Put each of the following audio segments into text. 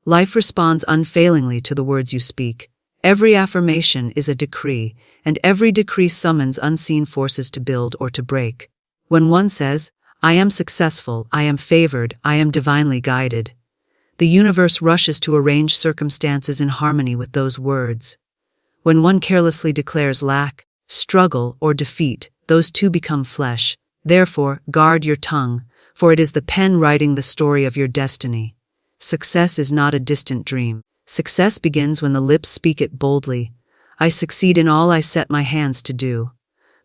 Life responds unfailingly to the words you speak. Every affirmation is a decree, and every decree summons unseen forces to build or to break. When one says, "I am successful, I am favored, I am divinely guided," the universe rushes to arrange circumstances in harmony with those words. When one carelessly declares lack, struggle, or defeat, those too become flesh. Therefore, guard your tongue, for it is the pen writing the story of your destiny. Success is not a distant dream. Success begins when the lips speak it boldly. I succeed in all I set my hands to do.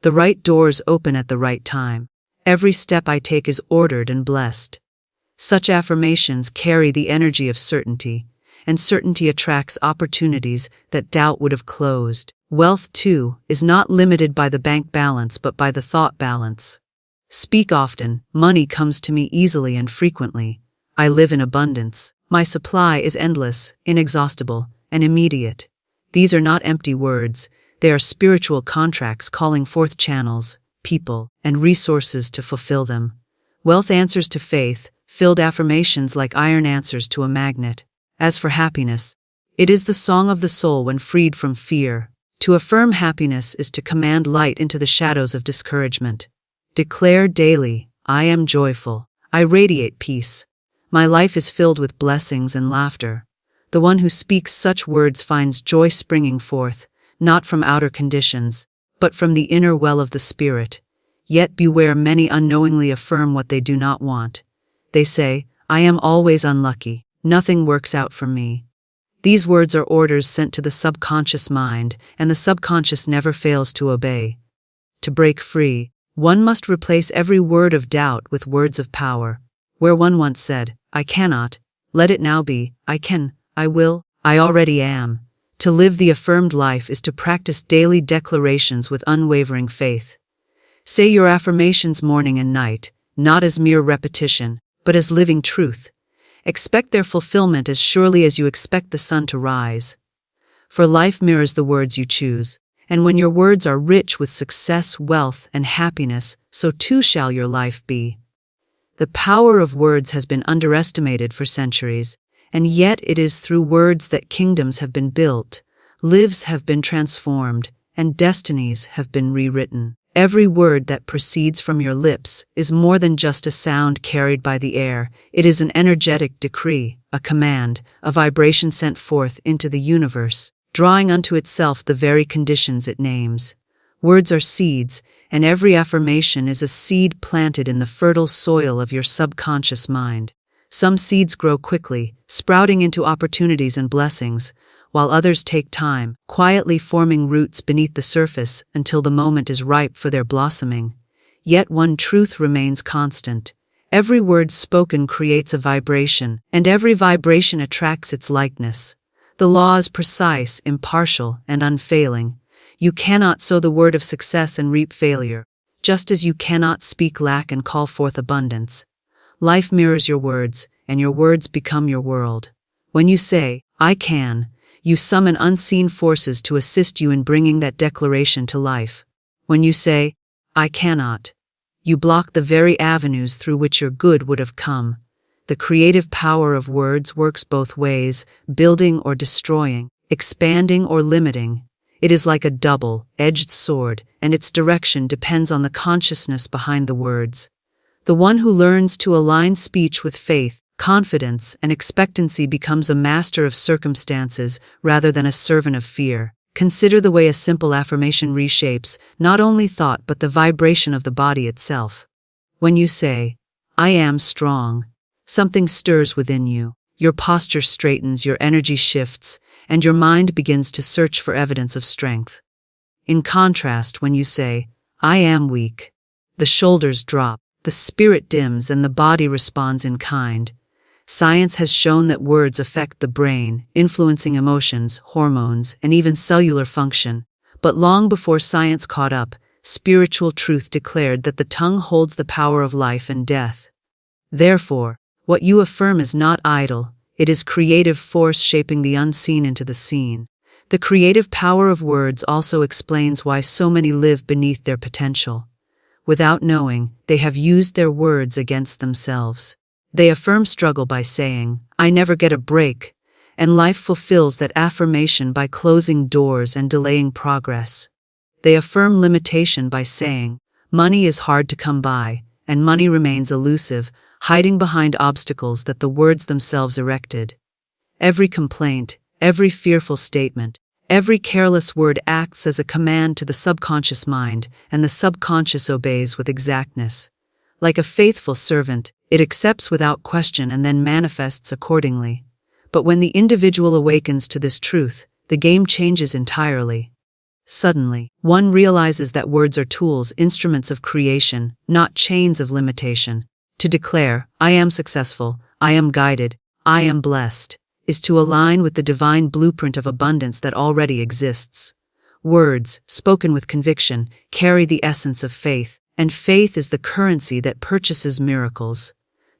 The right doors open at the right time. Every step I take is ordered and blessed. Such affirmations carry the energy of certainty, and certainty attracts opportunities that doubt would have closed. Wealth, too, is not limited by the bank balance but by the thought balance. Speak often, money comes to me easily and frequently. I live in abundance. My supply is endless, inexhaustible, and immediate. These are not empty words, they are spiritual contracts calling forth channels, people, and resources to fulfill them. Wealth answers to faith, filled affirmations like iron answers to a magnet. As for happiness, it is the song of the soul when freed from fear. To affirm happiness is to command light into the shadows of discouragement. Declare daily, "I am joyful. I radiate peace. My life is filled with blessings and laughter." The one who speaks such words finds joy springing forth, not from outer conditions, but from the inner well of the spirit. Yet beware, many unknowingly affirm what they do not want. They say, "I am always unlucky. Nothing works out for me." These words are orders sent to the subconscious mind, and the subconscious never fails to obey. To break free, one must replace every word of doubt with words of power. Where one once said, "I cannot," let it now be, "I can, I will, I already am." To live the affirmed life is to practice daily declarations with unwavering faith. Say your affirmations morning and night, not as mere repetition, but as living truth. Expect their fulfillment as surely as you expect the sun to rise. For life mirrors the words you choose, and when your words are rich with success, wealth, and happiness, so too shall your life be. The power of words has been underestimated for centuries, and yet it is through words that kingdoms have been built, lives have been transformed, and destinies have been rewritten. Every word that proceeds from your lips is more than just a sound carried by the air. It is an energetic decree, a command, a vibration sent forth into the universe, drawing unto itself the very conditions it names. Words are seeds, and every affirmation is a seed planted in the fertile soil of your subconscious mind. Some seeds grow quickly, sprouting into opportunities and blessings, while others take time, quietly forming roots beneath the surface until the moment is ripe for their blossoming. Yet one truth remains constant. Every word spoken creates a vibration, and every vibration attracts its likeness. The law is precise, impartial, and unfailing. You cannot sow the word of success and reap failure, just as you cannot speak lack and call forth abundance. Life mirrors your words, and your words become your world. When you say, "I can," you summon unseen forces to assist you in bringing that declaration to life. When you say, "I cannot," you block the very avenues through which your good would have come. The creative power of words works both ways, building or destroying, expanding or limiting. It is like a double-edged sword, and its direction depends on the consciousness behind the words. The one who learns to align speech with faith, confidence, and expectancy becomes a master of circumstances rather than a servant of fear. Consider the way a simple affirmation reshapes not only thought but the vibration of the body itself. When you say, "I am strong," something stirs within you. Your posture straightens, your energy shifts, and your mind begins to search for evidence of strength. In contrast, when you say, "I am weak," the shoulders drop, the spirit dims, and the body responds in kind. Science has shown that words affect the brain, influencing emotions, hormones, and even cellular function. But long before science caught up, spiritual truth declared that the tongue holds the power of life and death. Therefore, what you affirm is not idle, it is creative force shaping the unseen into the seen. The creative power of words also explains why so many live beneath their potential. Without knowing, they have used their words against themselves. They affirm struggle by saying, "I never get a break," and life fulfills that affirmation by closing doors and delaying progress. They affirm limitation by saying, money is hard to come by, and money remains elusive, hiding behind obstacles that the words themselves erected. Every complaint, every fearful statement, every careless word acts as a command to the subconscious mind, and the subconscious obeys with exactness. Like a faithful servant, it accepts without question and then manifests accordingly. But when the individual awakens to this truth, the game changes entirely. Suddenly, one realizes that words are tools, instruments of creation, not chains of limitation. To declare, I am successful, I am guided, I am blessed, is to align with the divine blueprint of abundance that already exists. Words, spoken with conviction, carry the essence of faith, and faith is the currency that purchases miracles.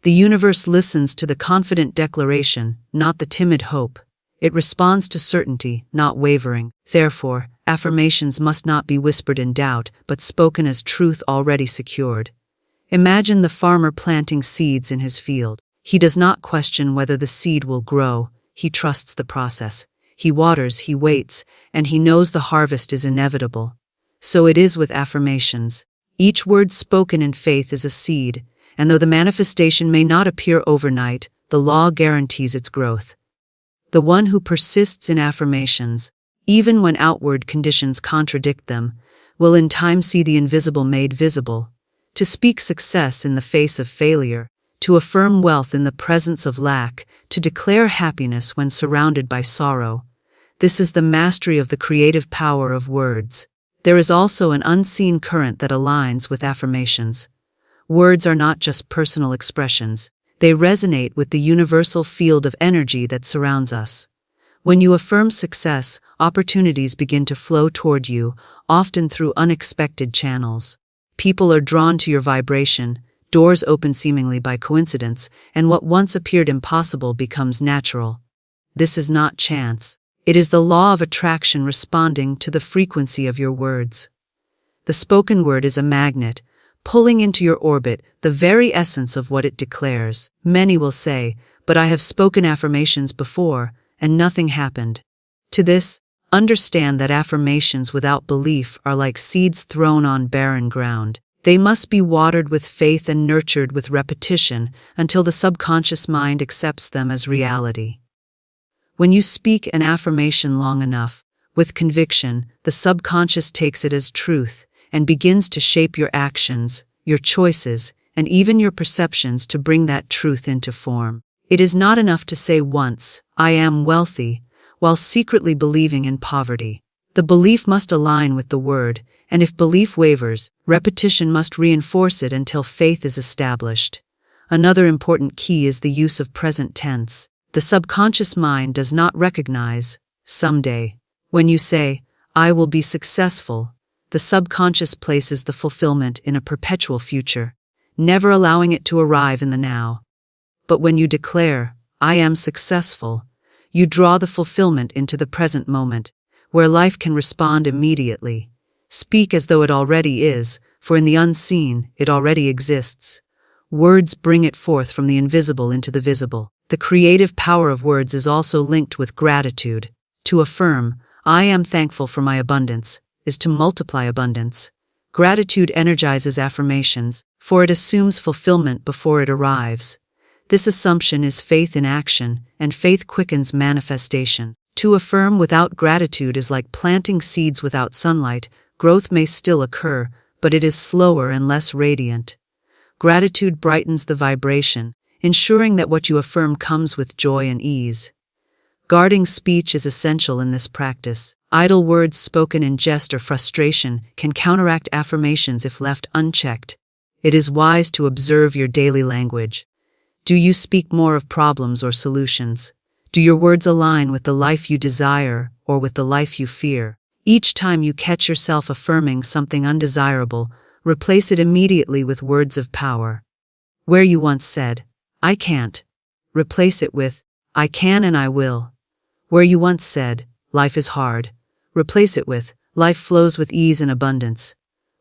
The universe listens to the confident declaration, not the timid hope. It responds to certainty, not wavering. Therefore, affirmations must not be whispered in doubt, but spoken as truth already secured. Imagine the farmer planting seeds in his field. He does not question whether the seed will grow. He trusts the process. He waters, he waits, and he knows the harvest is inevitable. So it is with affirmations. Each word spoken in faith is a seed, and though the manifestation may not appear overnight, the law guarantees its growth. The one who persists in affirmations, even when outward conditions contradict them, will in time see the invisible made visible. To speak success in the face of failure, to affirm wealth in the presence of lack, to declare happiness when surrounded by sorrow. This is the mastery of the creative power of words. There is also an unseen current that aligns with affirmations. Words are not just personal expressions. They resonate with the universal field of energy that surrounds us. When you affirm success, opportunities begin to flow toward you, often through unexpected channels. People are drawn to your vibration, doors open seemingly by coincidence, and what once appeared impossible becomes natural. This is not chance. It is the law of attraction responding to the frequency of your words. The spoken word is a magnet, pulling into your orbit the very essence of what it declares. Many will say, but I have spoken affirmations before, and nothing happened. To this, understand that affirmations without belief are like seeds thrown on barren ground. They must be watered with faith and nurtured with repetition until the subconscious mind accepts them as reality. When you speak an affirmation long enough, with conviction, the subconscious takes it as truth and begins to shape your actions, your choices, and even your perceptions to bring that truth into form. It is not enough to say once, I am wealthy, while secretly believing in poverty. The belief must align with the word, and if belief wavers, repetition must reinforce it until faith is established. Another important key is the use of present tense. The subconscious mind does not recognize someday. When you say, I will be successful, the subconscious places the fulfillment in a perpetual future, never allowing it to arrive in the now. But when you declare, I am successful, you draw the fulfillment into the present moment, where life can respond immediately. Speak as though it already is, for in the unseen, it already exists. Words bring it forth from the invisible into the visible. The creative power of words is also linked with gratitude. To affirm, I am thankful for my abundance, is to multiply abundance. Gratitude energizes affirmations, for it assumes fulfillment before it arrives. This assumption is faith in action, and faith quickens manifestation. To affirm without gratitude is like planting seeds without sunlight. Growth may still occur, but it is slower and less radiant. Gratitude brightens the vibration, ensuring that what you affirm comes with joy and ease. Guarding speech is essential in this practice. Idle words spoken in jest or frustration can counteract affirmations if left unchecked. It is wise to observe your daily language. Do you speak more of problems or solutions? Do your words align with the life you desire or with the life you fear? Each time you catch yourself affirming something undesirable, replace it immediately with words of power. Where you once said, I can't, replace it with, I can and I will. Where you once said, life is hard, replace it with, life flows with ease and abundance.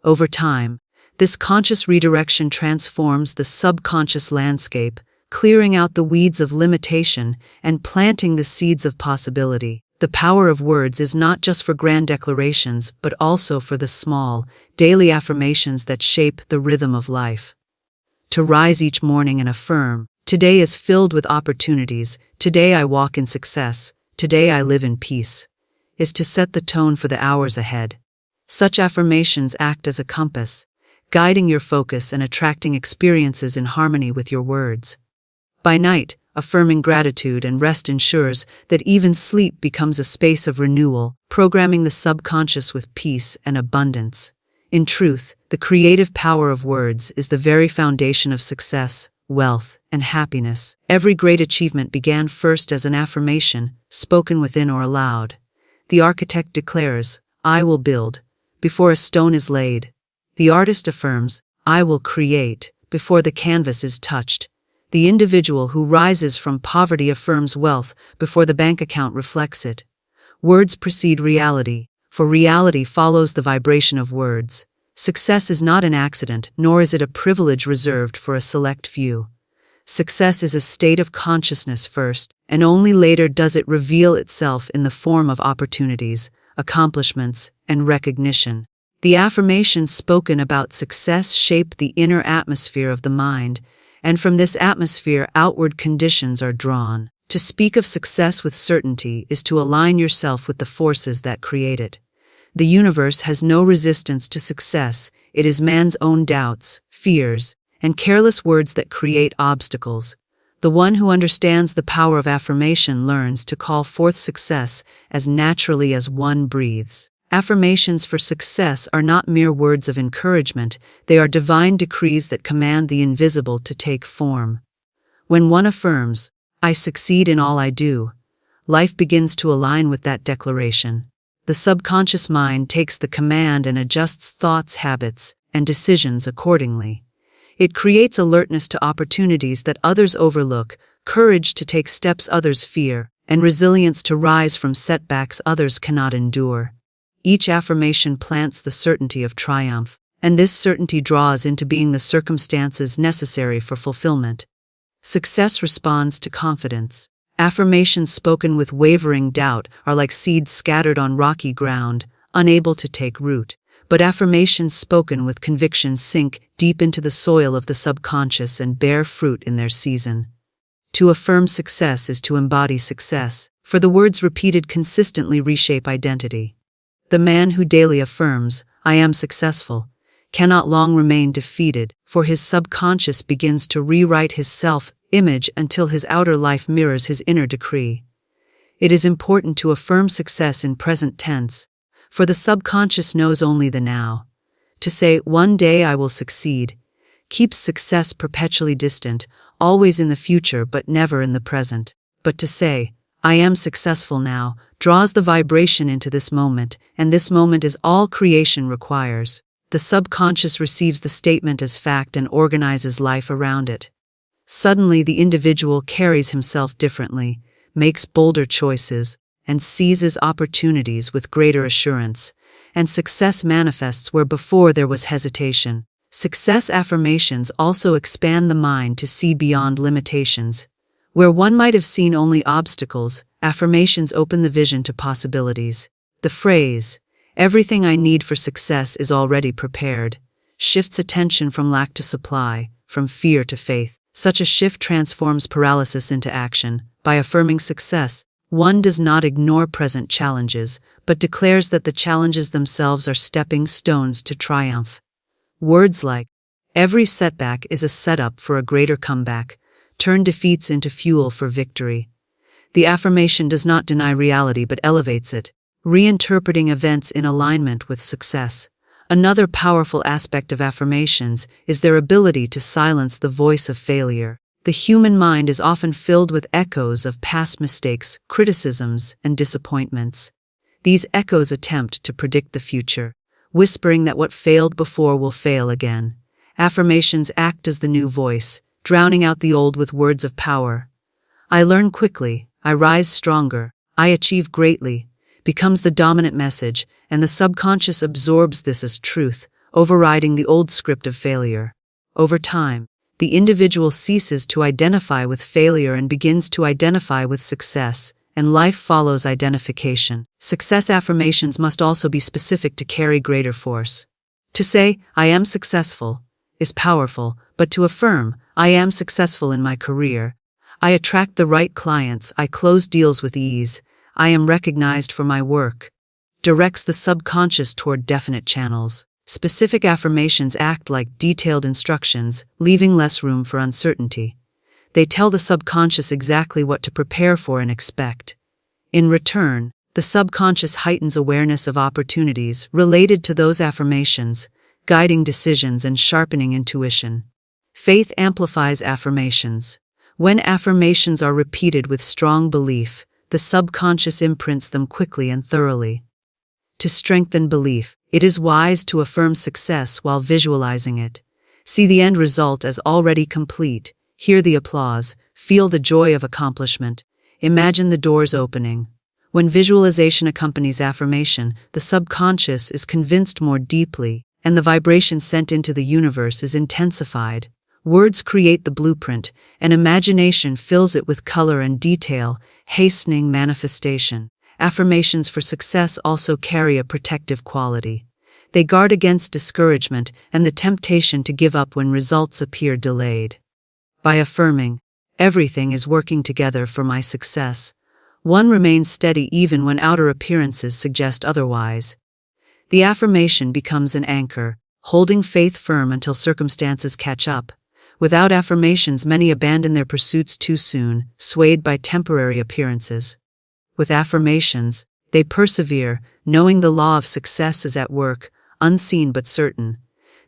Over time, this conscious redirection transforms the subconscious landscape, clearing out the weeds of limitation and planting the seeds of possibility. The power of words is not just for grand declarations, but also for the small, daily affirmations that shape the rhythm of life. To rise each morning and affirm, "Today is filled with opportunities, today I walk in success, today I live in peace," is to set the tone for the hours ahead. Such affirmations act as a compass, guiding your focus and attracting experiences in harmony with your words. By night, affirming gratitude and rest ensures that even sleep becomes a space of renewal, programming the subconscious with peace and abundance. In truth, the creative power of words is the very foundation of success, wealth, and happiness. Every great achievement began first as an affirmation, spoken within or aloud. The architect declares, "I will build," before a stone is laid. The artist affirms, "I will create," before the canvas is touched. The individual who rises from poverty affirms wealth before the bank account reflects it. Words precede reality, for reality follows the vibration of words. Success is not an accident, nor is it a privilege reserved for a select few. Success is a state of consciousness first, and only later does it reveal itself in the form of opportunities, accomplishments, and recognition. The affirmations spoken about success shape the inner atmosphere of the mind, and from this atmosphere outward conditions are drawn. To speak of success with certainty is to align yourself with the forces that create it. The universe has no resistance to success, it is man's own doubts, fears, and careless words that create obstacles. The one who understands the power of affirmation learns to call forth success as naturally as one breathes. Affirmations for success are not mere words of encouragement, they are divine decrees that command the invisible to take form. When one affirms, "I succeed in all I do," life begins to align with that declaration. The subconscious mind takes the command and adjusts thoughts, habits, and decisions accordingly. It creates alertness to opportunities that others overlook, courage to take steps others fear, and resilience to rise from setbacks others cannot endure. Each affirmation plants the certainty of triumph, and this certainty draws into being the circumstances necessary for fulfillment. Success responds to confidence. Affirmations spoken with wavering doubt are like seeds scattered on rocky ground, unable to take root. But affirmations spoken with conviction sink deep into the soil of the subconscious and bear fruit in their season. To affirm success is to embody success, for the words repeated consistently reshape identity. The man who daily affirms, "I am successful," cannot long remain defeated, for his subconscious begins to rewrite his self-image until his outer life mirrors his inner decree. It is important to affirm success in present tense, for the subconscious knows only the now. To say, "One day I will succeed," keeps success perpetually distant, always in the future but never in the present. But to say, "I am successful now," draws the vibration into this moment, and this moment is all creation requires. The subconscious receives the statement as fact and organizes life around it. Suddenly the individual carries himself differently, makes bolder choices, and seizes opportunities with greater assurance, and success manifests where before there was hesitation. Success affirmations also expand the mind to see beyond limitations. Where one might have seen only obstacles, affirmations open the vision to possibilities. The phrase, "Everything I need for success is already prepared," shifts attention from lack to supply, from fear to faith. Such a shift transforms paralysis into action. By affirming success, one does not ignore present challenges, but declares that the challenges themselves are stepping stones to triumph. Words like, "Every setback is a setup for a greater comeback," turn defeats into fuel for victory. The affirmation does not deny reality but elevates it, reinterpreting events in alignment with success. Another powerful aspect of affirmations is their ability to silence the voice of failure. The human mind is often filled with echoes of past mistakes, criticisms, and disappointments. These echoes attempt to predict the future, whispering that what failed before will fail again. Affirmations act as the new voice, drowning out the old with words of power. "I learn quickly, I rise stronger, I achieve greatly," becomes the dominant message, and the subconscious absorbs this as truth, overriding the old script of failure. Over time, the individual ceases to identify with failure and begins to identify with success, and life follows identification. Success affirmations must also be specific to carry greater force. To say, "I am successful," is powerful, but to affirm, "I am successful in my career," "I attract the right clients," "I close deals with ease," "I am recognized for my work," directs the subconscious toward definite channels. Specific affirmations act like detailed instructions, leaving less room for uncertainty. They tell the subconscious exactly what to prepare for and expect. In return, the subconscious heightens awareness of opportunities related to those affirmations, guiding decisions and sharpening intuition. Faith amplifies affirmations. When affirmations are repeated with strong belief, the subconscious imprints them quickly and thoroughly. To strengthen belief, it is wise to affirm success while visualizing it. See the end result as already complete, hear the applause, feel the joy of accomplishment, imagine the doors opening. When visualization accompanies affirmation, the subconscious is convinced more deeply, and the vibration sent into the universe is intensified. Words create the blueprint, and imagination fills it with color and detail, hastening manifestation. Affirmations for success also carry a protective quality. They guard against discouragement and the temptation to give up when results appear delayed. By affirming, "Everything is working together for my success," one remains steady even when outer appearances suggest otherwise. The affirmation becomes an anchor, holding faith firm until circumstances catch up. Without affirmations, many abandon their pursuits too soon, swayed by temporary appearances. With affirmations, they persevere, knowing the law of success is at work, unseen but certain.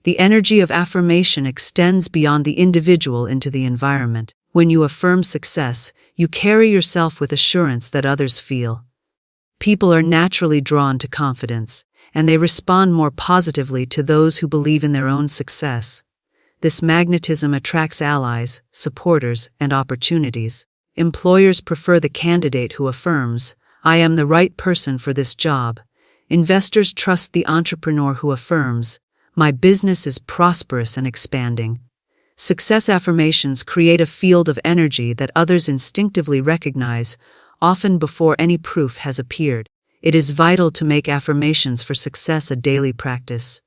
The energy of affirmation extends beyond the individual into the environment. When you affirm success, you carry yourself with assurance that others feel. People are naturally drawn to confidence, and they respond more positively to those who believe in their own success. This magnetism attracts allies, supporters, and opportunities. Employers prefer the candidate who affirms, "I am the right person for this job." Investors trust the entrepreneur who affirms, "My business is prosperous and expanding." Success affirmations create a field of energy that others instinctively recognize, often before any proof has appeared. It is vital to make affirmations for success a daily practice.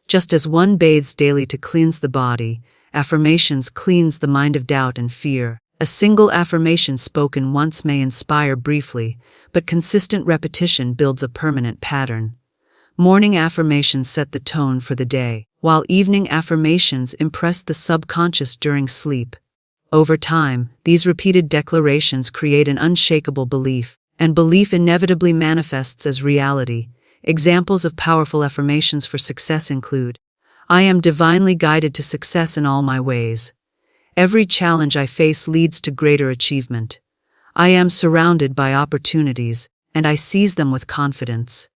Just as one bathes daily to cleanse the body, affirmations cleanse the mind of doubt and fear. A single affirmation spoken once may inspire briefly, but consistent repetition builds a permanent pattern. Morning affirmations set the tone for the day, while evening affirmations impress the subconscious during sleep. Over time, these repeated declarations create an unshakable belief, and belief inevitably manifests as reality. Examples of powerful affirmations for success include, "I am divinely guided to success in all my ways." "Every challenge I face leads to greater achievement." "I am surrounded by opportunities, and I seize them with confidence."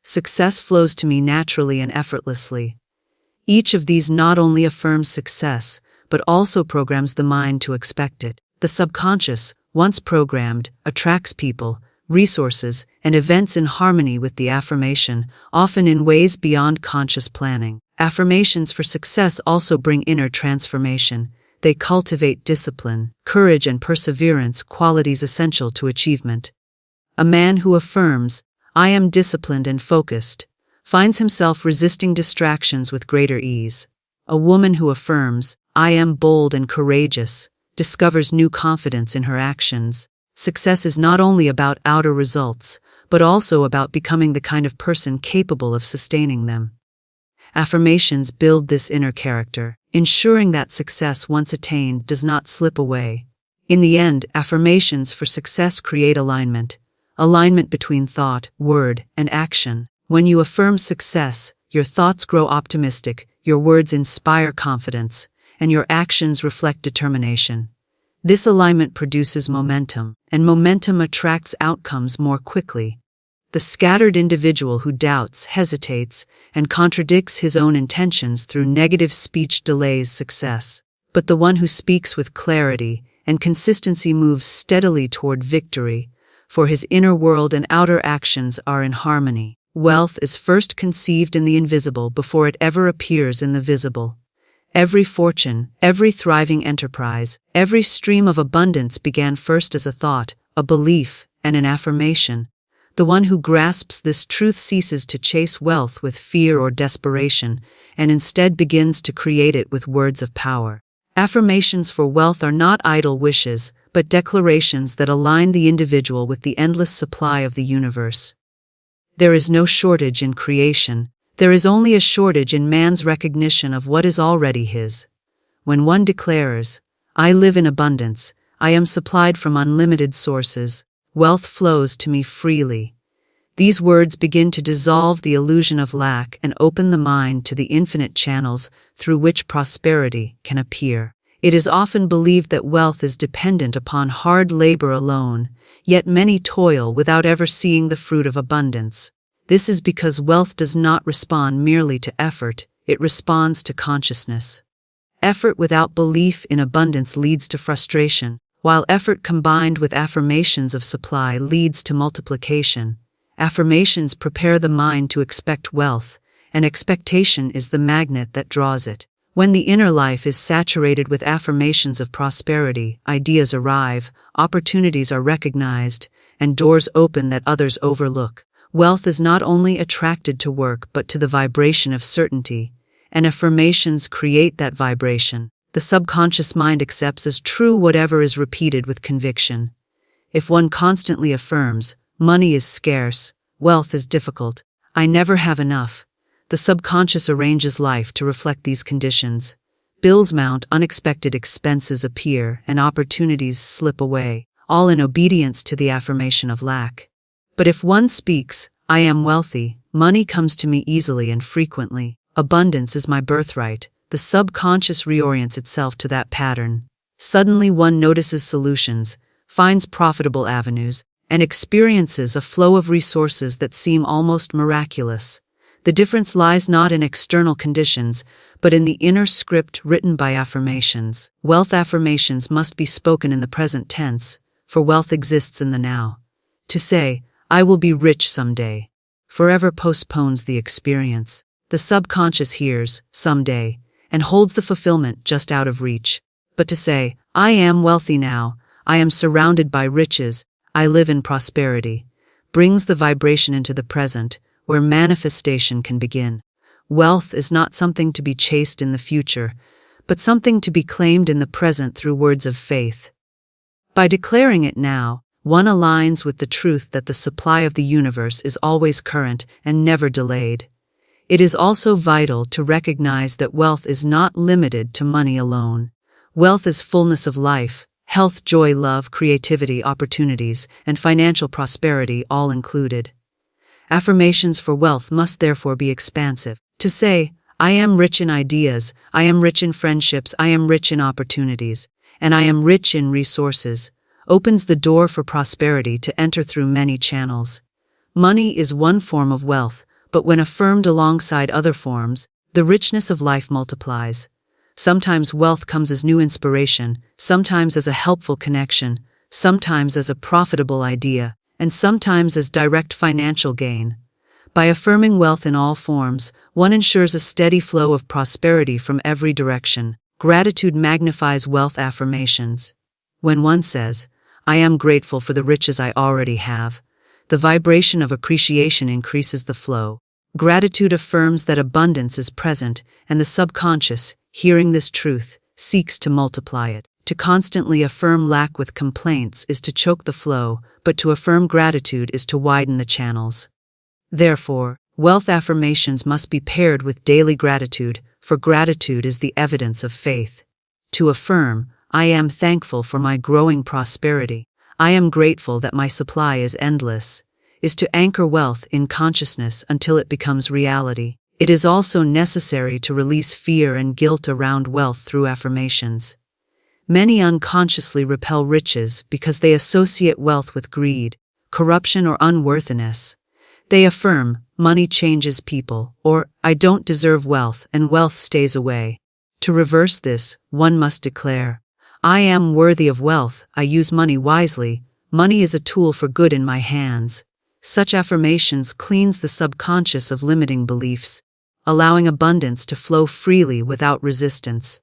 "Success flows to me naturally and effortlessly." Each of these not only affirms success, but also programs the mind to expect it. The subconscious, once programmed, attracts people, resources, and events in harmony with the affirmation, often in ways beyond conscious planning. Affirmations for success also bring inner transformation. They cultivate discipline, courage, and perseverance, qualities essential to achievement. A man who affirms, "I am disciplined and focused," finds himself resisting distractions with greater ease. A woman who affirms, "I am bold and courageous," discovers new confidence in her actions. Success is not only about outer results, but also about becoming the kind of person capable of sustaining them. Affirmations build this inner character, ensuring that success once attained does not slip away. In the end, affirmations for success create alignment between thought, word, and action. When you affirm success, your thoughts grow optimistic, your words inspire confidence, and your actions reflect determination. This alignment produces momentum, and momentum attracts outcomes more quickly. The scattered individual who doubts, hesitates, and contradicts his own intentions through negative speech delays success. But the one who speaks with clarity and consistency moves steadily toward victory, for his inner world and outer actions are in harmony. Wealth is first conceived in the invisible before it ever appears in the visible. Every fortune, every thriving enterprise, every stream of abundance began first as a thought, a belief, and an affirmation. The one who grasps this truth ceases to chase wealth with fear or desperation, and instead begins to create it with words of power. Affirmations for wealth are not idle wishes, but declarations that align the individual with the endless supply of the universe. There is no shortage in creation. There is only a shortage in man's recognition of what is already his. When one declares, "I live in abundance, I am supplied from unlimited sources, wealth flows to me freely," these words begin to dissolve the illusion of lack and open the mind to the infinite channels through which prosperity can appear. It is often believed that wealth is dependent upon hard labor alone, yet many toil without ever seeing the fruit of abundance. This is because wealth does not respond merely to effort, it responds to consciousness. Effort without belief in abundance leads to frustration, while effort combined with affirmations of supply leads to multiplication. Affirmations prepare the mind to expect wealth, and expectation is the magnet that draws it. When the inner life is saturated with affirmations of prosperity, ideas arrive, opportunities are recognized, and doors open that others overlook. Wealth is not only attracted to work but to the vibration of certainty, and affirmations create that vibration. The subconscious mind accepts as true whatever is repeated with conviction. If one constantly affirms, "Money is scarce, wealth is difficult, I never have enough," the subconscious arranges life to reflect these conditions. Bills mount, unexpected expenses appear, and opportunities slip away, all in obedience to the affirmation of lack. But if one speaks, "I am wealthy, money comes to me easily and frequently, abundance is my birthright," the subconscious reorients itself to that pattern. Suddenly one notices solutions, finds profitable avenues, and experiences a flow of resources that seem almost miraculous. The difference lies not in external conditions, but in the inner script written by affirmations. Wealth affirmations must be spoken in the present tense, for wealth exists in the now. To say, "I will be rich someday," forever postpones the experience. The subconscious hears, "someday," and holds the fulfillment just out of reach. But to say, "I am wealthy now, I am surrounded by riches, I live in prosperity," brings the vibration into the present, where manifestation can begin. Wealth is not something to be chased in the future, but something to be claimed in the present through words of faith. By declaring it now, one aligns with the truth that the supply of the universe is always current and never delayed. It is also vital to recognize that wealth is not limited to money alone. Wealth is fullness of life, health, joy, love, creativity, opportunities, and financial prosperity all included. Affirmations for wealth must therefore be expansive. To say, "I am rich in ideas, I am rich in friendships, I am rich in opportunities, and I am rich in resources," opens the door for prosperity to enter through many channels. Money is one form of wealth, but when affirmed alongside other forms, the richness of life multiplies. Sometimes wealth comes as new inspiration, sometimes as a helpful connection, sometimes as a profitable idea, and sometimes as direct financial gain. By affirming wealth in all forms, one ensures a steady flow of prosperity from every direction. Gratitude magnifies wealth affirmations. When one says, "I am grateful for the riches I already have," the vibration of appreciation increases the flow. Gratitude affirms that abundance is present, and the subconscious, hearing this truth, seeks to multiply it. To constantly affirm lack with complaints is to choke the flow, but to affirm gratitude is to widen the channels. Therefore, wealth affirmations must be paired with daily gratitude, for gratitude is the evidence of faith. To affirm, "I am thankful for my growing prosperity, I am grateful that my supply is endless," is to anchor wealth in consciousness until it becomes reality. It is also necessary to release fear and guilt around wealth through affirmations. Many unconsciously repel riches because they associate wealth with greed, corruption, or unworthiness. They affirm, "Money changes people," or "I don't deserve wealth," and wealth stays away. To reverse this, one must declare, "I am worthy of wealth, I use money wisely, money is a tool for good in my hands." Such affirmations cleans the subconscious of limiting beliefs. allowing abundance to flow freely without resistance.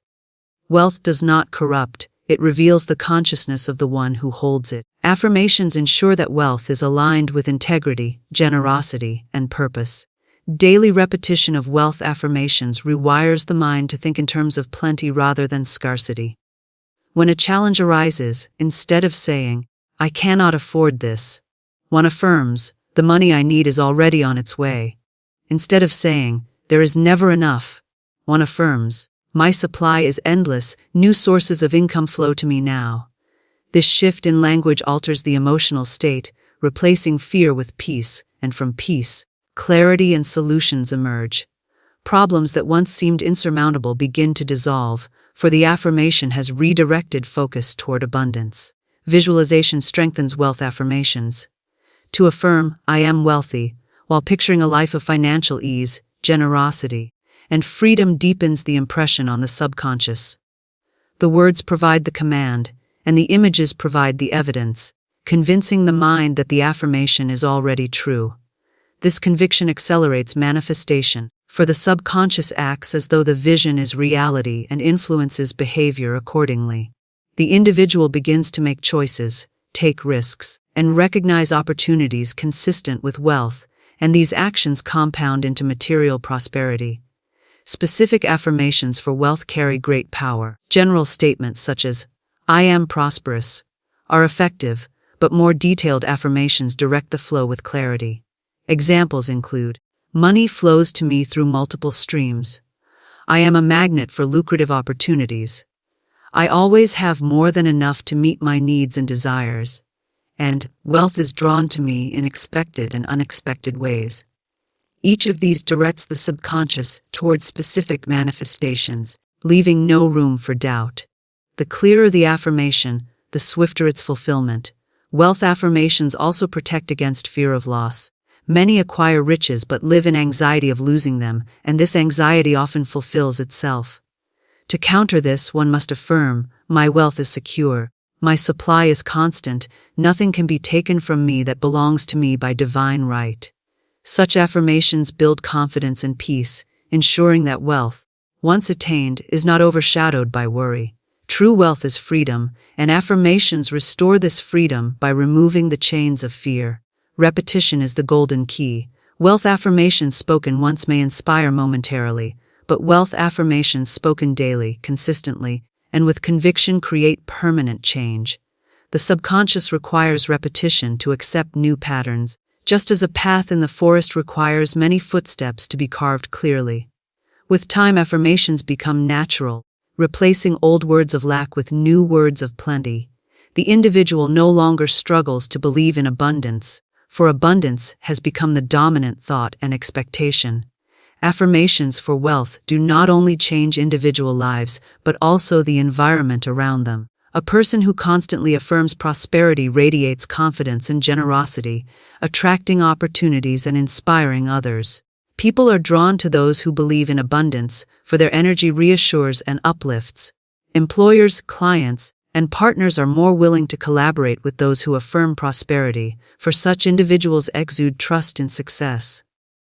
Wealth does not corrupt, it reveals the consciousness of the one who holds it. Affirmations ensure that wealth is aligned with integrity, generosity, and purpose. Daily repetition of wealth affirmations rewires the mind to think in terms of plenty rather than scarcity. When a challenge arises, instead of saying, "I cannot afford this," one affirms, "The money I need is already on its way." Instead of saying, "There is never enough," one affirms, "My supply is endless, new sources of income flow to me now." This shift in language alters the emotional state, replacing fear with peace, and from peace, clarity and solutions emerge. Problems that once seemed insurmountable begin to dissolve, for the affirmation has redirected focus toward abundance. Visualization strengthens wealth affirmations. To affirm, "I am wealthy," while picturing a life of financial ease, generosity, and freedom deepens the impression on the subconscious. The words provide the command, and the images provide the evidence, convincing the mind that the affirmation is already true. This conviction accelerates manifestation, for the subconscious acts as though the vision is reality and influences behavior accordingly. The individual begins to make choices, take risks, and recognize opportunities consistent with wealth, and these actions compound into material prosperity. Specific affirmations for wealth carry great power. General statements such as, "I am prosperous," are effective, but more detailed affirmations direct the flow with clarity. Examples include, "Money flows to me through multiple streams." "I am a magnet for lucrative opportunities." "I always have more than enough to meet my needs and desires." And, "Wealth is drawn to me in expected and unexpected ways." Each of these directs the subconscious towards specific manifestations, leaving no room for doubt. The clearer the affirmation, the swifter its fulfillment. Wealth affirmations also protect against fear of loss. Many acquire riches but live in anxiety of losing them, and this anxiety often fulfills itself. To counter this, one must affirm, "My wealth is secure. My supply is constant. Nothing can be taken from me that belongs to me by divine right." Such affirmations build confidence and peace, ensuring that wealth, once attained, is not overshadowed by worry. True wealth is freedom, and affirmations restore this freedom by removing the chains of fear. Repetition is the golden key. Wealth affirmations spoken once may inspire momentarily, but wealth affirmations spoken daily, consistently, and with conviction create permanent change. The subconscious requires repetition to accept new patterns, just as a path in the forest requires many footsteps to be carved clearly. With time, affirmations become natural, replacing old words of lack with new words of plenty. The individual no longer struggles to believe in abundance, for abundance has become the dominant thought and expectation. Affirmations for wealth do not only change individual lives, but also the environment around them. A person who constantly affirms prosperity radiates confidence and generosity, attracting opportunities and inspiring others. People are drawn to those who believe in abundance, for their energy reassures and uplifts. Employers, clients, and partners are more willing to collaborate with those who affirm prosperity, for such individuals exude trust in success.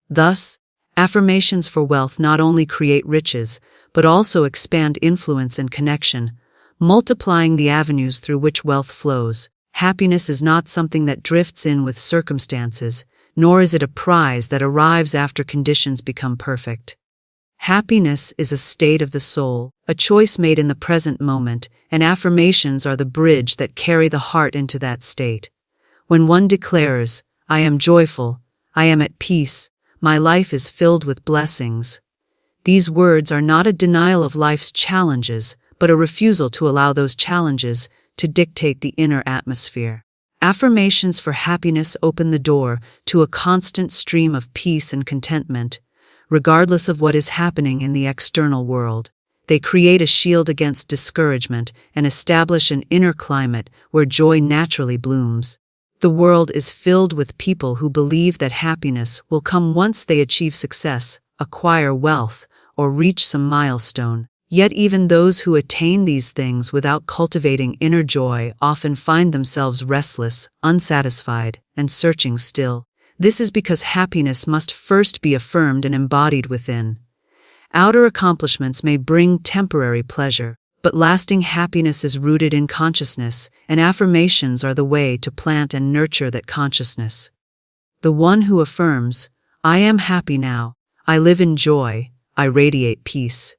Thus, affirmations for wealth not only create riches, but also expand influence and connection, multiplying the avenues through which wealth flows. Happiness is not something that drifts in with circumstances, nor is it a prize that arrives after conditions become perfect. Happiness is a state of the soul, a choice made in the present moment, and affirmations are the bridge that carry the heart into that state. When one declares, "I am joyful, I am at peace, my life is filled with blessings," these words are not a denial of life's challenges, but a refusal to allow those challenges to dictate the inner atmosphere. Affirmations for happiness open the door to a constant stream of peace and contentment, regardless of what is happening in the external world. They create a shield against discouragement and establish an inner climate where joy naturally blooms. The world is filled with people who believe that happiness will come once they achieve success, acquire wealth, or reach some milestone. Yet even those who attain these things without cultivating inner joy often find themselves restless, unsatisfied, and searching still. This is because happiness must first be affirmed and embodied within. Outer accomplishments may bring temporary pleasure, but lasting happiness is rooted in consciousness, and affirmations are the way to plant and nurture that consciousness. The one who affirms, "I am happy now, I live in joy, I radiate peace,"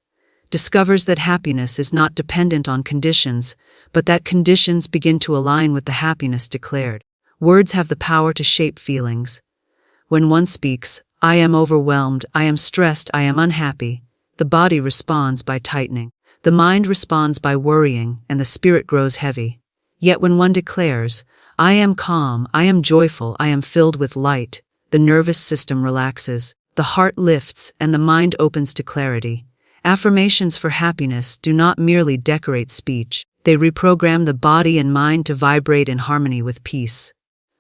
discovers that happiness is not dependent on conditions, but that conditions begin to align with the happiness declared. Words have the power to shape feelings. When one speaks, "I am overwhelmed, I am stressed, I am unhappy," the body responds by tightening. The mind responds by worrying, and the spirit grows heavy. Yet when one declares, "I am calm, I am joyful, I am filled with light," the nervous system relaxes, the heart lifts, and the mind opens to clarity. Affirmations for happiness do not merely decorate speech, they reprogram the body and mind to vibrate in harmony with peace.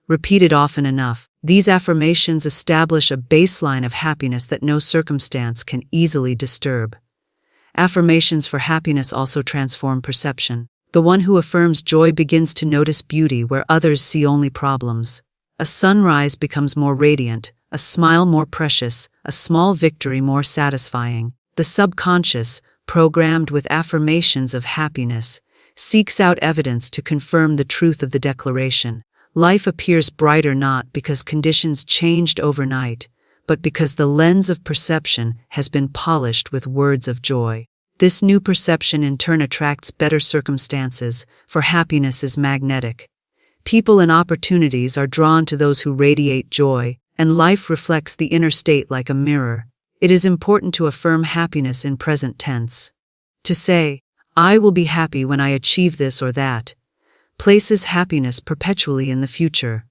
Repeated often enough, these affirmations establish a baseline of happiness that no circumstance can easily disturb. Affirmations for happiness also transform perception. The one who affirms joy begins to notice beauty where others see only problems. A sunrise becomes more radiant, a smile more precious, a small victory more satisfying. The subconscious, programmed with affirmations of happiness, seeks out evidence to confirm the truth of the declaration. Life appears brighter not because conditions changed overnight, but because the lens of perception has been polished with words of joy. This new perception in turn attracts better circumstances, for happiness is magnetic. People and opportunities are drawn to those who radiate joy, and life reflects the inner state like a mirror. It is important to affirm happiness in present tense. To say, "I will be happy when I achieve this or that," places happiness perpetually in the future.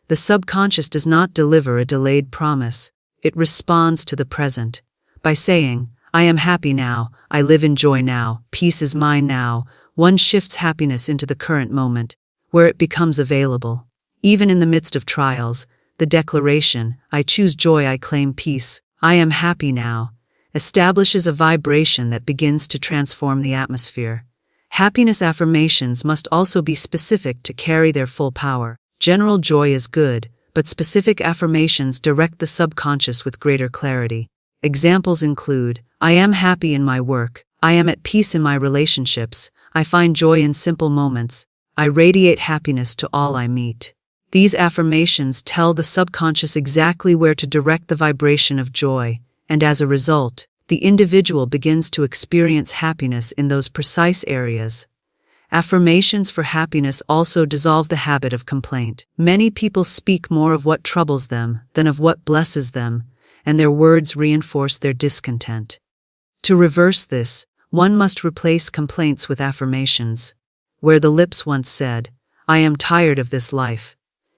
The subconscious does not deliver a delayed promise, it responds to the present. By saying, "I am happy now, I live in joy now, peace is mine now," one shifts happiness into the current moment, where it becomes available. Even in the midst of trials, the declaration, "I choose joy, I claim peace, I am happy now," establishes a vibration that begins to transform the atmosphere. Happiness affirmations must also be specific to carry their full power. General joy is good, but specific affirmations direct the subconscious with greater clarity. Examples include, "I am happy in my work, I am at peace in my relationships, I find joy in simple moments, I radiate happiness to all I meet." These affirmations tell the subconscious exactly where to direct the vibration of joy, and as a result, the individual begins to experience happiness in those precise areas. Affirmations for happiness also dissolve the habit of complaint. Many people speak more of what troubles them than of what blesses them, and their words reinforce their discontent. To reverse this, one must replace complaints with affirmations. Where the lips once said, "I am tired of this life,"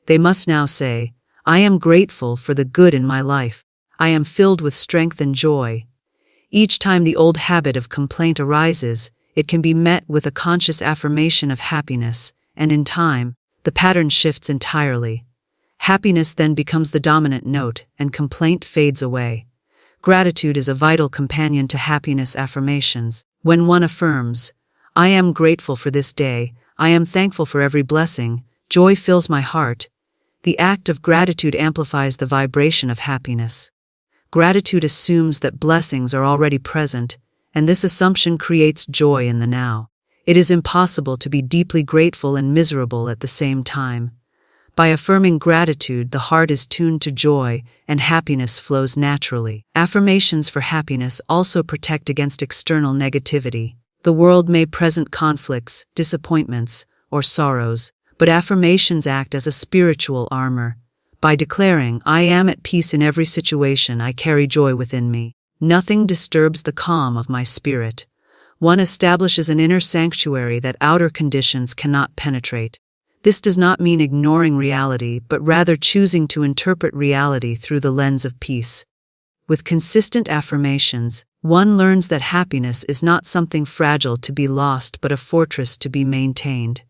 they must now say, "I am grateful for the good in my life. I am filled with strength and joy." Each time the old habit of complaint arises, it can be met with a conscious affirmation of happiness, and in time, the pattern shifts entirely. Happiness then becomes the dominant note, and complaint fades away. Gratitude is a vital companion to happiness affirmations. When one affirms, "I am grateful for this day, I am thankful for every blessing, joy fills my heart," the act of gratitude amplifies the vibration of happiness. Gratitude assumes that blessings are already present, and this assumption creates joy in the now. It is impossible to be deeply grateful and miserable at the same time. By affirming gratitude, the heart is tuned to joy, and happiness flows naturally. Affirmations for happiness also protect against external negativity. The world may present conflicts, disappointments, or sorrows, but affirmations act as a spiritual armor. By declaring, "I am at peace in every situation, I carry joy within me. Nothing disturbs the calm of my spirit," one establishes an inner sanctuary that outer conditions cannot penetrate. This does not mean ignoring reality, but rather choosing to interpret reality through the lens of peace. With consistent affirmations, one learns that happiness is not something fragile to be lost but a fortress to be maintained.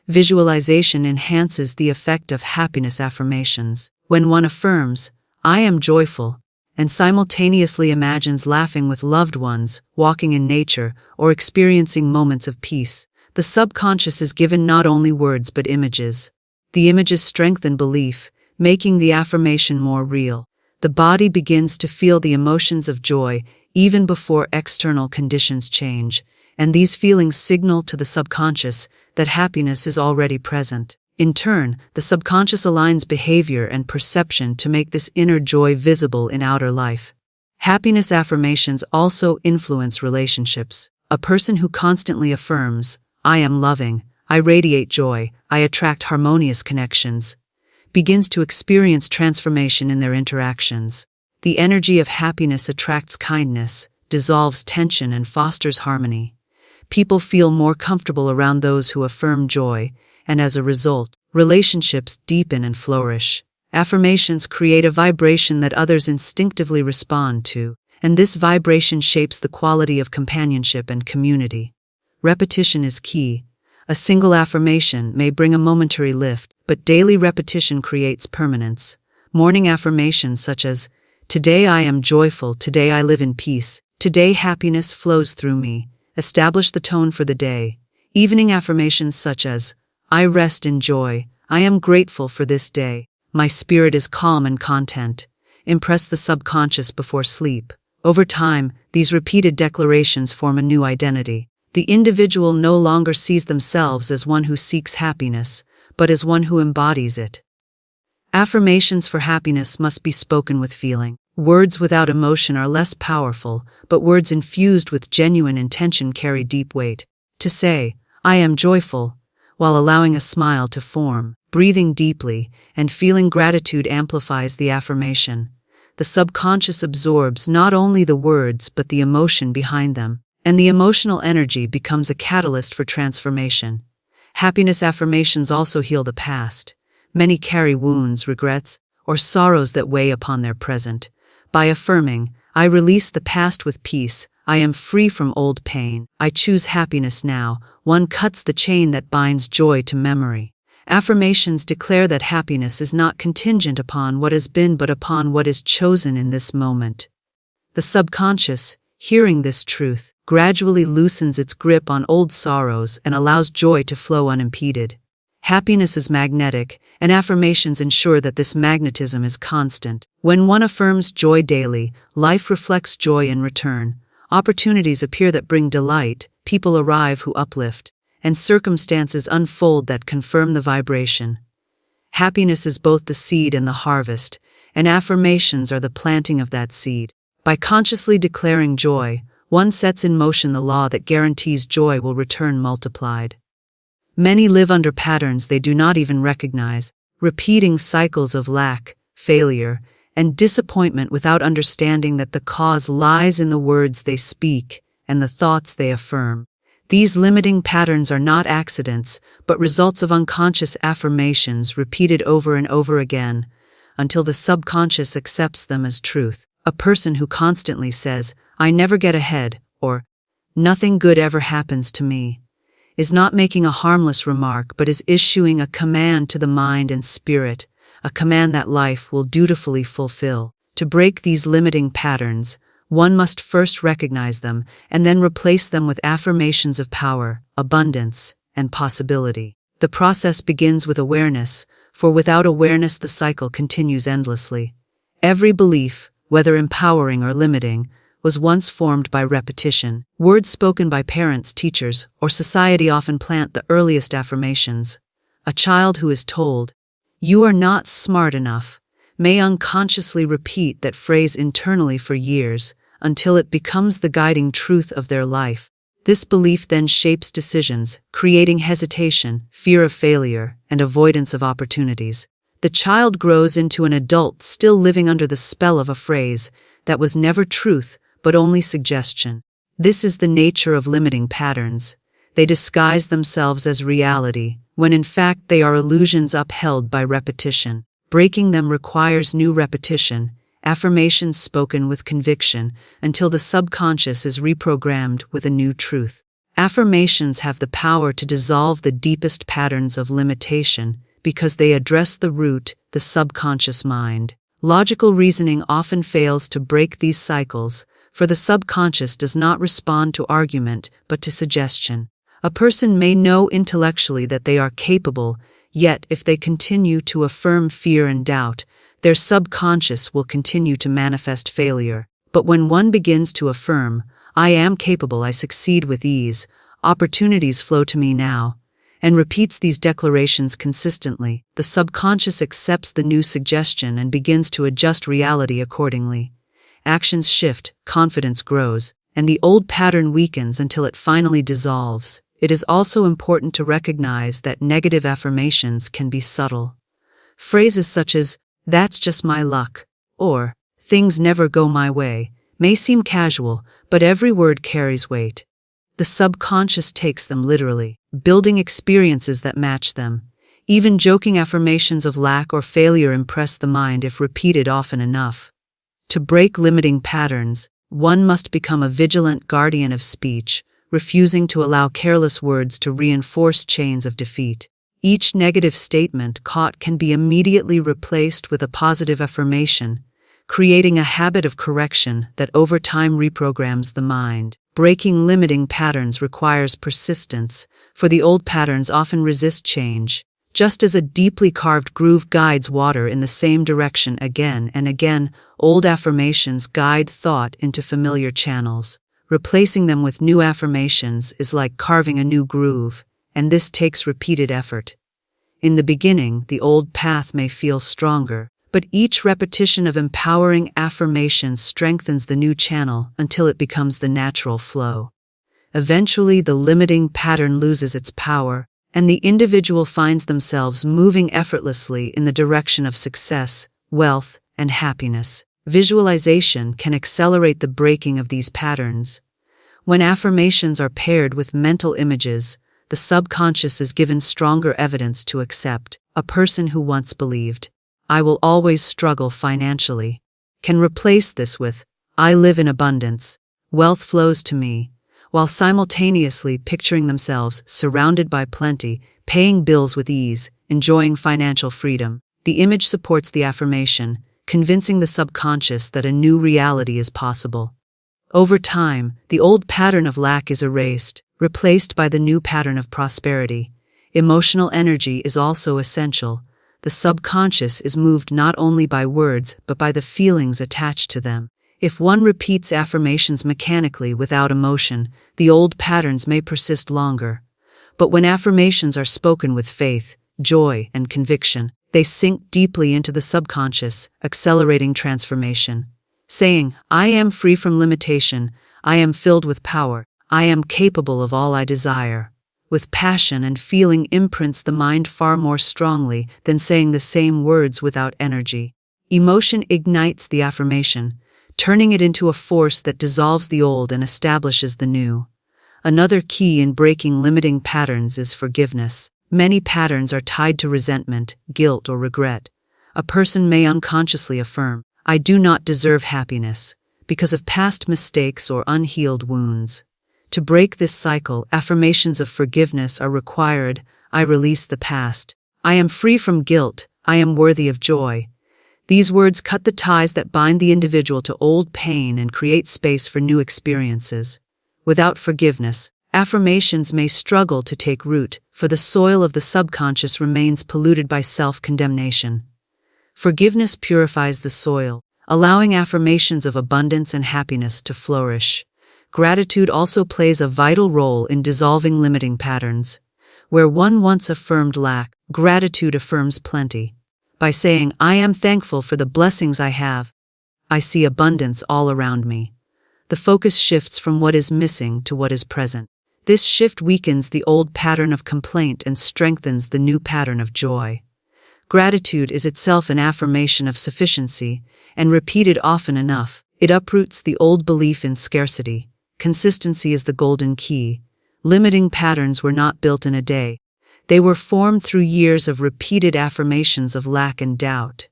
Visualization enhances the effect of happiness affirmations. When one affirms, "I am joyful," and simultaneously imagines laughing with loved ones, walking in nature, or experiencing moments of peace, the subconscious is given not only words but images. The images strengthen belief, making the affirmation more real. The body begins to feel the emotions of joy even before external conditions change, and these feelings signal to the subconscious that happiness is already present. In turn, the subconscious aligns behavior and perception to make this inner joy visible in outer life. Happiness affirmations also influence relationships. A person who constantly affirms, "I am loving, I radiate joy, I attract harmonious connections," begins to experience transformation in their interactions. The energy of happiness attracts kindness, dissolves tension, and fosters harmony. People feel more comfortable around those who affirm joy, and as a result, relationships deepen and flourish. Affirmations create a vibration that others instinctively respond to, and this vibration shapes the quality of companionship and community. Repetition is key. A single affirmation may bring a momentary lift, but daily repetition creates permanence. Morning affirmations such as, "Today I am joyful, today I live in peace, today happiness flows through me," establish the tone for the day. Evening affirmations such as, "I rest in joy, I am grateful for this day, my spirit is calm and content," impress the subconscious before sleep. Over time, these repeated declarations form a new identity. The individual no longer sees themselves as one who seeks happiness, but as one who embodies it. Affirmations for happiness must be spoken with feeling. Words without emotion are less powerful, but words infused with genuine intention carry deep weight. To say, "I am joyful," while allowing a smile to form, breathing deeply, and feeling gratitude amplifies the affirmation. The subconscious absorbs not only the words but the emotion behind them, and the emotional energy becomes a catalyst for transformation. Happiness affirmations also heal the past. Many carry wounds, regrets, or sorrows that weigh upon their present. By affirming, "I release the past with peace, I am free from old pain, I choose happiness now," one cuts the chain that binds joy to memory. Affirmations declare that happiness is not contingent upon what has been but upon what is chosen in this moment. The subconscious, hearing this truth, gradually loosens its grip on old sorrows and allows joy to flow unimpeded. Happiness is magnetic, and affirmations ensure that this magnetism is constant. When one affirms joy daily, life reflects joy in return. Opportunities appear that bring delight, people arrive who uplift, and circumstances unfold that confirm the vibration. Happiness is both the seed and the harvest, and affirmations are the planting of that seed. By consciously declaring joy, one sets in motion the law that guarantees joy will return multiplied. Many live under patterns they do not even recognize, repeating cycles of lack, failure, and disappointment without understanding that the cause lies in the words they speak and the thoughts they affirm. These limiting patterns are not accidents, but results of unconscious affirmations repeated over and over again, until the subconscious accepts them as truth. A person who constantly says, "I never get ahead," or "nothing good ever happens to me," is not making a harmless remark but is issuing a command to the mind and spirit, a command that life will dutifully fulfill. To break these limiting patterns, one must first recognize them and then replace them with affirmations of power, abundance, and possibility. The process begins with awareness, for without awareness the cycle continues endlessly. Every belief, whether empowering or limiting, was once formed by repetition. Words spoken by parents, teachers, or society often plant the earliest affirmations. A child who is told, "You are not smart enough," may unconsciously repeat that phrase internally for years, until it becomes the guiding truth of their life. This belief then shapes decisions, creating hesitation, fear of failure, and avoidance of opportunities. The child grows into an adult still living under the spell of a phrase that was never truth, but only suggestion. This is the nature of limiting patterns. They disguise themselves as reality, when in fact they are illusions upheld by repetition. Breaking them requires new repetition, affirmations spoken with conviction, until the subconscious is reprogrammed with a new truth. Affirmations have the power to dissolve the deepest patterns of limitation because they address the root, the subconscious mind. Logical reasoning often fails to break these cycles, for the subconscious does not respond to argument but to suggestion. A person may know intellectually that they are capable, Yet, if they continue to affirm fear and doubt, their subconscious will continue to manifest failure. But when one begins to affirm, I am capable, I succeed with ease, opportunities flow to me now, and repeats these declarations consistently, the subconscious accepts the new suggestion and begins to adjust reality accordingly. Actions shift, confidence grows, and the old pattern weakens until it finally dissolves. It is also important to recognize that negative affirmations can be subtle. Phrases such as, "That's just my luck," or "Things never go my way," may seem casual, but every word carries weight. The subconscious takes them literally, building experiences that match them. Even joking affirmations of lack or failure impress the mind if repeated often enough. To break limiting patterns, one must become a vigilant guardian of speech, refusing to allow careless words to reinforce chains of defeat. Each negative statement caught can be immediately replaced with a positive affirmation, creating a habit of correction that over time reprograms the mind. Breaking limiting patterns requires persistence, for the old patterns often resist change. Just as a deeply carved groove guides water in the same direction again and again, old affirmations guide thought into familiar channels. Replacing them with new affirmations is like carving a new groove, and this takes repeated effort. In the beginning, the old path may feel stronger, but each repetition of empowering affirmations strengthens the new channel until it becomes the natural flow. Eventually, the limiting pattern loses its power, and the individual finds themselves moving effortlessly in the direction of success, wealth, and happiness. Visualization can accelerate the breaking of these patterns. When affirmations are paired with mental images, the subconscious is given stronger evidence to accept. A person who once believed, "I will always struggle financially," can replace this with, "I live in abundance, wealth flows to me," while simultaneously picturing themselves surrounded by plenty, paying bills with ease, enjoying financial freedom. The image supports the affirmation, convincing the subconscious that a new reality is possible. Over time, the old pattern of lack is erased, replaced by the new pattern of prosperity. Emotional energy is also essential. The subconscious is moved not only by words but by the feelings attached to them. If one repeats affirmations mechanically without emotion, the old patterns may persist longer. But when affirmations are spoken with faith, joy, and conviction, they sink deeply into the subconscious, accelerating transformation. Saying, "I am free from limitation, I am filled with power, I am capable of all I desire," with passion and feeling imprints the mind far more strongly than saying the same words without energy. Emotion ignites the affirmation, turning it into a force that dissolves the old and establishes the new. Another key in breaking limiting patterns is forgiveness. Many patterns are tied to resentment, guilt, or regret. A person may unconsciously affirm, "I do not deserve happiness," because of past mistakes or unhealed wounds. To break this cycle, affirmations of forgiveness are required. "I release the past. I am free from guilt. I am worthy of joy." These words cut the ties that bind the individual to old pain and create space for new experiences. Without forgiveness, affirmations may struggle to take root, for the soil of the subconscious remains polluted by self-condemnation. Forgiveness purifies the soil, allowing affirmations of abundance and happiness to flourish. Gratitude also plays a vital role in dissolving limiting patterns. Where one once affirmed lack, gratitude affirms plenty. By saying, "I am thankful for the blessings I have, I see abundance all around me," the focus shifts from what is missing to what is present. This shift weakens the old pattern of complaint and strengthens the new pattern of joy. Gratitude is itself an affirmation of sufficiency, and repeated often enough, it uproots the old belief in scarcity. Consistency is the golden key. Limiting patterns were not built in a day. They were formed through years of repeated affirmations of lack and doubt.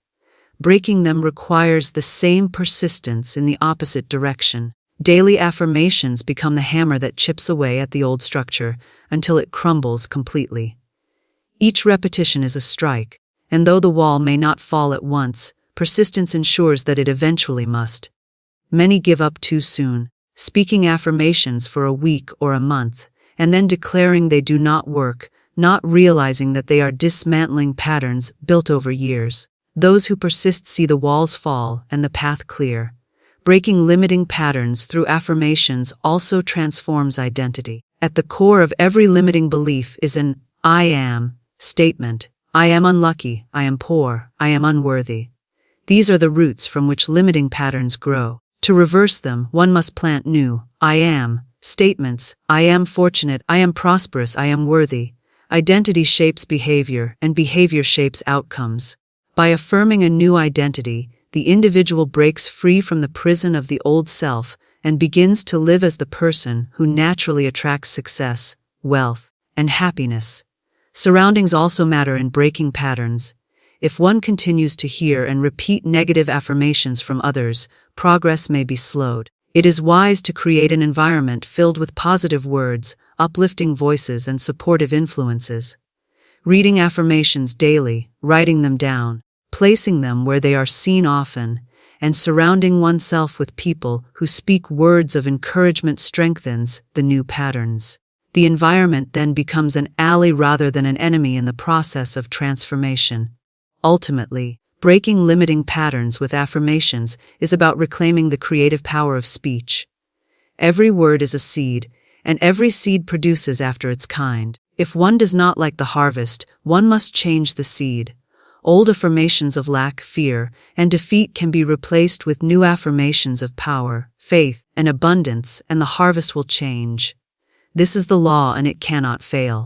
Breaking them requires the same persistence in the opposite direction. Daily affirmations become the hammer that chips away at the old structure until it crumbles completely. Each repetition is a strike, and though the wall may not fall at once, persistence ensures that it eventually must. Many give up too soon, speaking affirmations for a week or a month, and then declaring they do not work, not realizing that they are dismantling patterns built over years. Those who persist see the walls fall and the path clear. Breaking limiting patterns through affirmations also transforms identity. At the core of every limiting belief is an I am statement. I am unlucky, I am poor, I am unworthy. These are the roots from which limiting patterns grow. To reverse them, one must plant new I am statements. I am fortunate, I am prosperous, I am worthy. Identity shapes behavior, and behavior shapes outcomes. By affirming a new identity, the individual breaks free from the prison of the old self and begins to live as the person who naturally attracts success, wealth, and happiness. Surroundings also matter in breaking patterns. If one continues to hear and repeat negative affirmations from others, progress may be slowed. It is wise to create an environment filled with positive words, uplifting voices, and supportive influences. Reading affirmations daily, writing them down, placing them where they are seen often, and surrounding oneself with people who speak words of encouragement strengthens the new patterns. The environment then becomes an ally rather than an enemy in the process of transformation. Ultimately, breaking limiting patterns with affirmations is about reclaiming the creative power of speech. Every word is a seed, and every seed produces after its kind. If one does not like the harvest, one must change the seed. Old affirmations of lack, fear, and defeat can be replaced with new affirmations of power, faith, and abundance, and the harvest will change. This is the law, and it cannot fail.